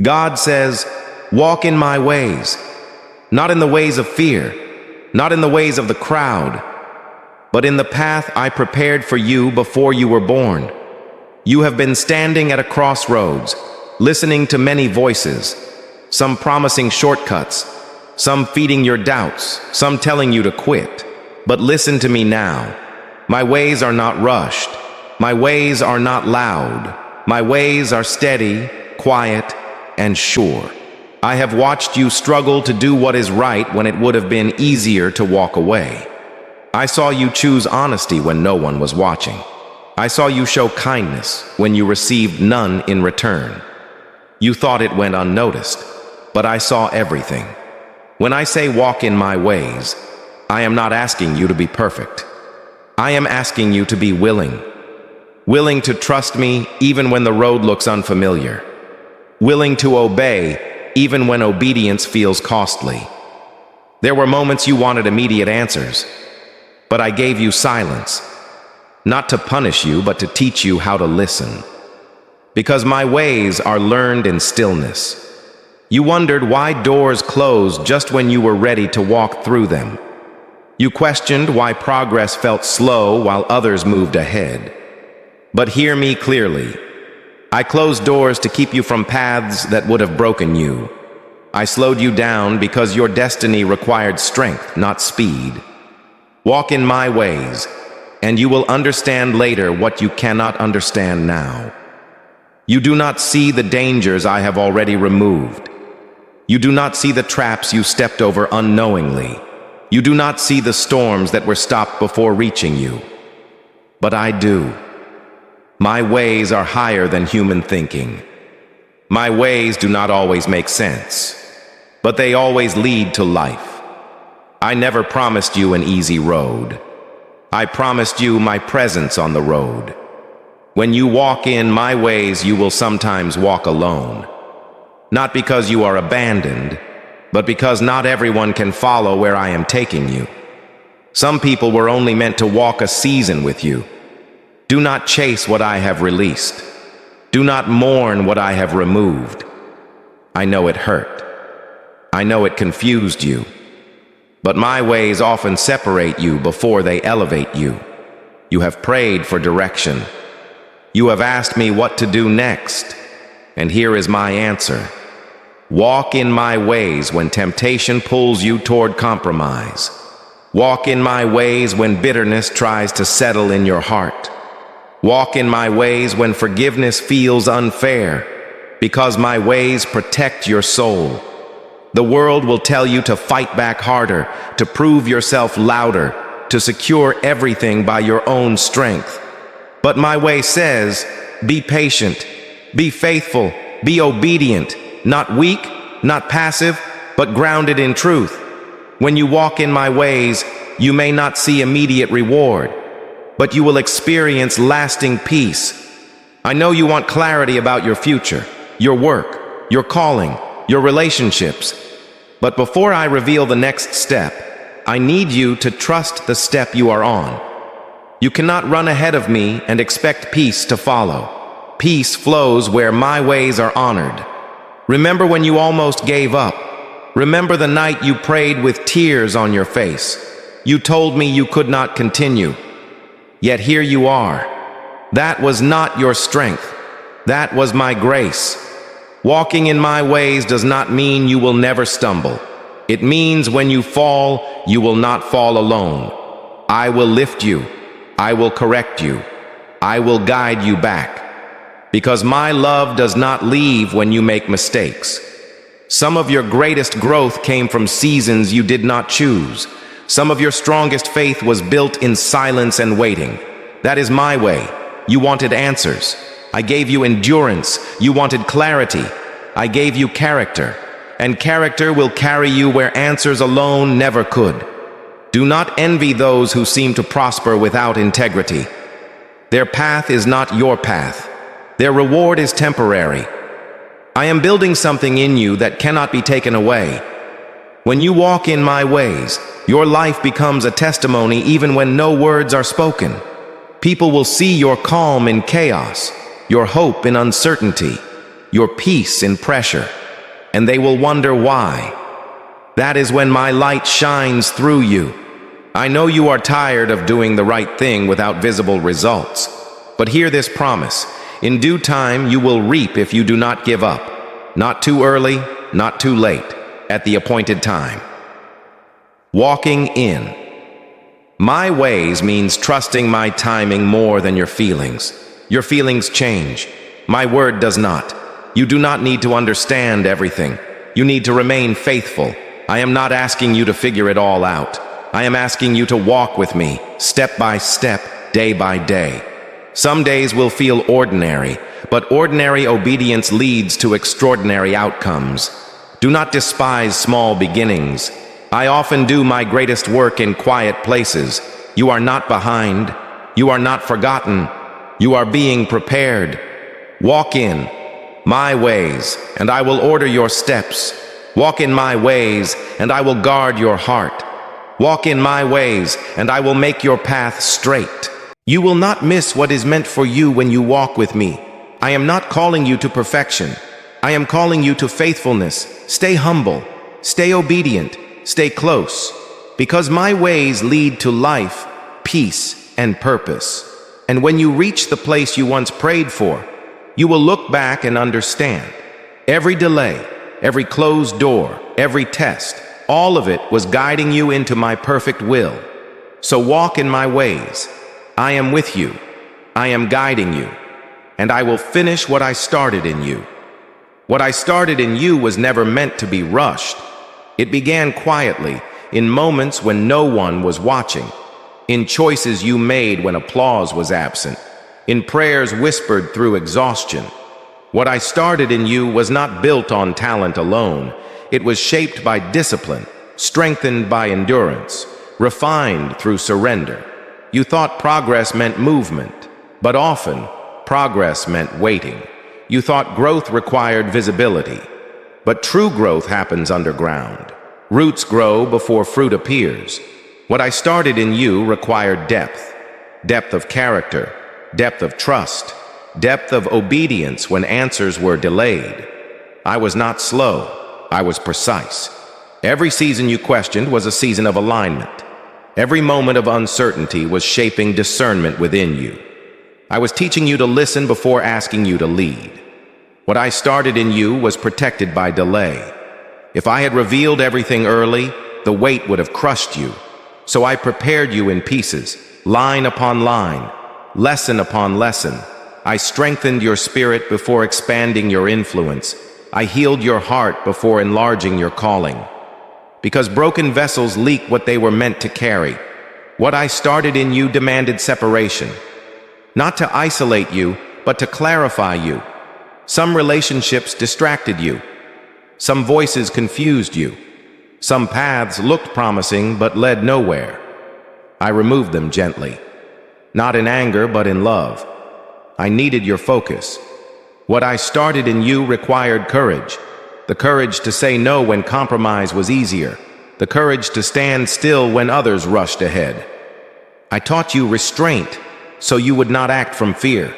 God says, walk in my ways, not in the ways of fear, not in the ways of the crowd, but in the path I prepared for you before you were born. You have been standing at a crossroads, listening to many voices, some promising shortcuts, some feeding your doubts, some telling you to quit. But listen to me now. My ways are not rushed. My ways are not loud. My ways are steady, quiet, and sure. I have watched you struggle to do what is right when it would have been easier to walk away. I saw you choose honesty when no one was watching. I saw you show kindness when you received none in return. You thought it went unnoticed, but I saw everything. When I say walk in my ways, I am not asking you to be perfect. I am asking you to be willing. Willing to trust me even when the road looks unfamiliar. Willing to obey even when obedience feels costly. There were moments you wanted immediate answers, but I gave you silence. Not to punish you, but to teach you how to listen. Because my ways are learned in stillness. You wondered why doors closed just when you were ready to walk through them. You questioned why progress felt slow while others moved ahead. But hear me clearly. I closed doors to keep you from paths that would have broken you. I slowed you down because your destiny required strength, not speed. Walk in my ways, and you will understand later what you cannot understand now. You do not see the dangers I have already removed. You do not see the traps you stepped over unknowingly. You do not see the storms that were stopped before reaching you. But I do. My ways are higher than human thinking. My ways do not always make sense, but they always lead to life. I never promised you an easy road. I promised you my presence on the road. When you walk in my ways, you will sometimes walk alone. Not because you are abandoned, but because not everyone can follow where I am taking you. Some people were only meant to walk a season with you. Do not chase what I have released. Do not mourn what I have removed. I know it hurt. I know it confused you. But my ways often separate you before they elevate you. You have prayed for direction. You have asked me what to do next. And here is my answer. Walk in my ways when temptation pulls you toward compromise. Walk in my ways when bitterness tries to settle in your heart. Walk in my ways when forgiveness feels unfair, because my ways protect your soul. The world will tell you to fight back harder, to prove yourself louder, to secure everything by your own strength. But my way says, be patient, be faithful, be obedient, not weak, not passive, but grounded in truth. When you walk in my ways, you may not see immediate reward, but you will experience lasting peace. I know you want clarity about your future, your work, your calling, your relationships. But before I reveal the next step, I need you to trust the step you are on. You cannot run ahead of me and expect peace to follow. Peace flows where my ways are honored. Remember when you almost gave up. Remember the night you prayed with tears on your face. You told me you could not continue. Yet here you are. That was not your strength. That was my grace. Walking in my ways does not mean you will never stumble. It means when you fall, you will not fall alone. I will lift you. I will correct you. I will guide you back. Because my love does not leave when you make mistakes. Some of your greatest growth came from seasons you did not choose. Some of your strongest faith was built in silence and waiting. That is my way. You wanted answers. I gave you endurance. You wanted clarity. I gave you character. And character will carry you where answers alone never could. Do not envy those who seem to prosper without integrity. Their path is not your path. Their reward is temporary. I am building something in you that cannot be taken away. When you walk in my ways, your life becomes a testimony even when no words are spoken. People will see your calm in chaos, your hope in uncertainty, your peace in pressure, and they will wonder why. That is when my light shines through you. I know you are tired of doing the right thing without visible results, but hear this promise. In due time you will reap if you do not give up. Not too early, not too late, at the appointed time. Walking in. My ways means trusting my timing more than your feelings. Your feelings change. My word does not. You do not need to understand everything. You need to remain faithful. I am not asking you to figure it all out. I am asking you to walk with me, step by step, day by day. Some days will feel ordinary, but ordinary obedience leads to extraordinary outcomes. Do not despise small beginnings. I often do my greatest work in quiet places. You are not behind. You are not forgotten. You are being prepared. Walk in my ways, and I will order your steps. Walk in my ways, and I will guard your heart. Walk in my ways, and I will make your path straight. You will not miss what is meant for you when you walk with me. I am not calling you to perfection. I am calling you to faithfulness. Stay humble. Stay obedient. Stay close. Because my ways lead to life, peace, and purpose. And when you reach the place you once prayed for, you will look back and understand. Every delay, every closed door, every test, all of it was guiding you into my perfect will. So walk in my ways. I am with you. I am guiding you. And I will finish what I started in you. What I started in you was never meant to be rushed. It began quietly, in moments when no one was watching, in choices you made when applause was absent, in prayers whispered through exhaustion. What I started in you was not built on talent alone. It was shaped by discipline, strengthened by endurance, refined through surrender. You thought progress meant movement, but often progress meant waiting. You thought growth required visibility, but true growth happens underground. Roots grow before fruit appears. What I started in you required depth, depth of character, depth of trust, depth of obedience when answers were delayed. I was not slow, I was precise. Every season you questioned was a season of alignment. Every moment of uncertainty was shaping discernment within you. I was teaching you to listen before asking you to lead. What I started in you was protected by delay. If I had revealed everything early, the weight would have crushed you. So I prepared you in pieces, line upon line, lesson upon lesson. I strengthened your spirit before expanding your influence. I healed your heart before enlarging your calling. Because broken vessels leak what they were meant to carry. What I started in you demanded separation. Not to isolate you, but to clarify you. Some relationships distracted you. Some voices confused you. Some paths looked promising but led nowhere. I removed them gently. Not in anger, but in love. I needed your focus. What I started in you required courage. The courage to say no when compromise was easier. The courage to stand still when others rushed ahead. I taught you restraint, so you would not act from fear.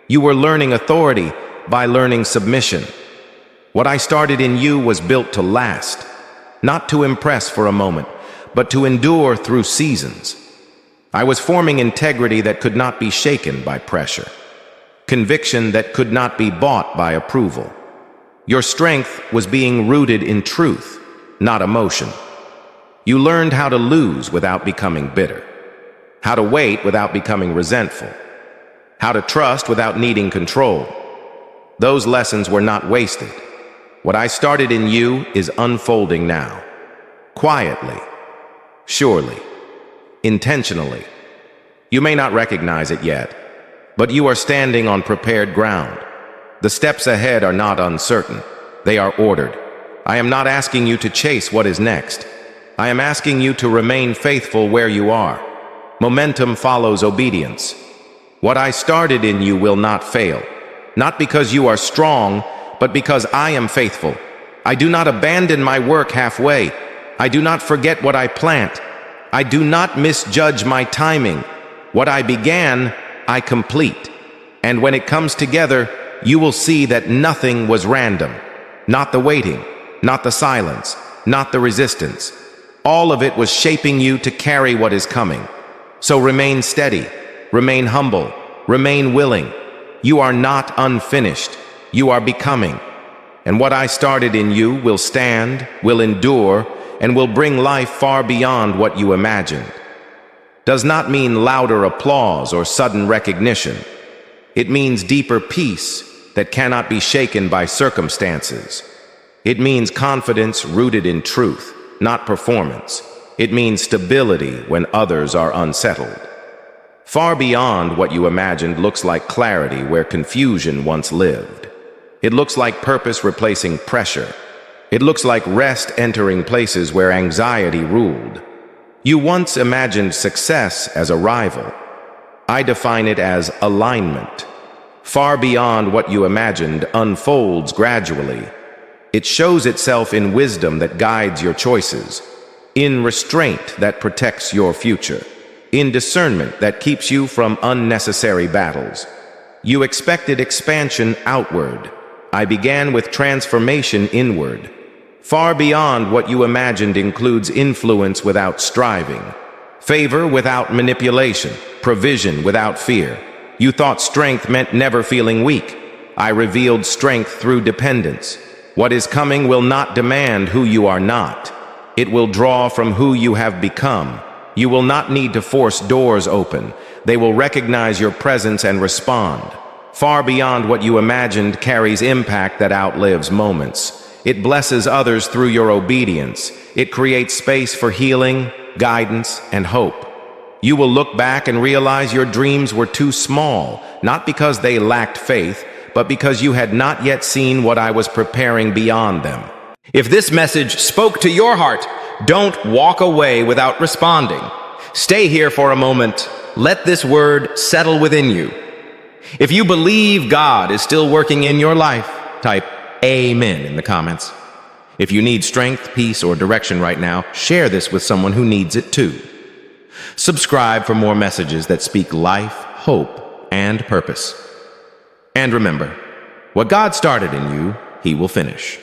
You were learning authority by learning submission. What I started in you was built to last, not to impress for a moment, but to endure through seasons. I was forming integrity that could not be shaken by pressure, conviction that could not be bought by approval. Your strength was being rooted in truth, not emotion. You learned how to lose without becoming bitter, how to wait without becoming resentful, how to trust without needing control. Those lessons were not wasted. What I started in you is unfolding now, quietly, surely, intentionally. You may not recognize it yet, but you are standing on prepared ground. The steps ahead are not uncertain. They are ordered. I am not asking you to chase what is next. I am asking you to remain faithful where you are. Momentum follows obedience. What I started in you will not fail, not because you are strong, but because I am faithful. I do not abandon my work halfway. I do not forget what I plant. I do not misjudge my timing. What I began, I complete. And when it comes together, you will see that nothing was random. Not the waiting, not the silence, not the resistance. All of it was shaping you to carry what is coming. So remain steady, remain humble, remain willing. You are not unfinished. You are becoming. And what I started in you will stand, will endure, and will bring life far beyond what you imagined. Does not mean louder applause or sudden recognition. It means deeper peace that cannot be shaken by circumstances. It means confidence rooted in truth, not performance. It means stability when others are unsettled. Far beyond what you imagined looks like clarity where confusion once lived. It looks like purpose replacing pressure. It looks like rest entering places where anxiety ruled. You once imagined success as arrival. I define it as alignment. Far beyond what you imagined unfolds gradually. It shows itself in wisdom that guides your choices, in restraint that protects your future, in discernment that keeps you from unnecessary battles. You expected expansion outward. I began with transformation inward. Far beyond what you imagined includes influence without striving, favor without manipulation, provision without fear. You thought strength meant never feeling weak. I revealed strength through dependence. What is coming will not demand who you are not. It will draw from who you have become. You will not need to force doors open. They will recognize your presence and respond. Far beyond what you imagined carries impact that outlives moments. It blesses others through your obedience. It creates space for healing, guidance, and hope. You will look back and realize your dreams were too small, not because they lacked faith, but because you had not yet seen what I was preparing beyond them. If this message spoke to your heart, don't walk away without responding. Stay here for a moment. Let this word settle within you. If you believe God is still working in your life, type Amen in the comments. If you need strength, peace, or direction right now, share this with someone who needs it too. Subscribe for more messages that speak life, hope, and purpose. And remember, what God started in you, He will finish.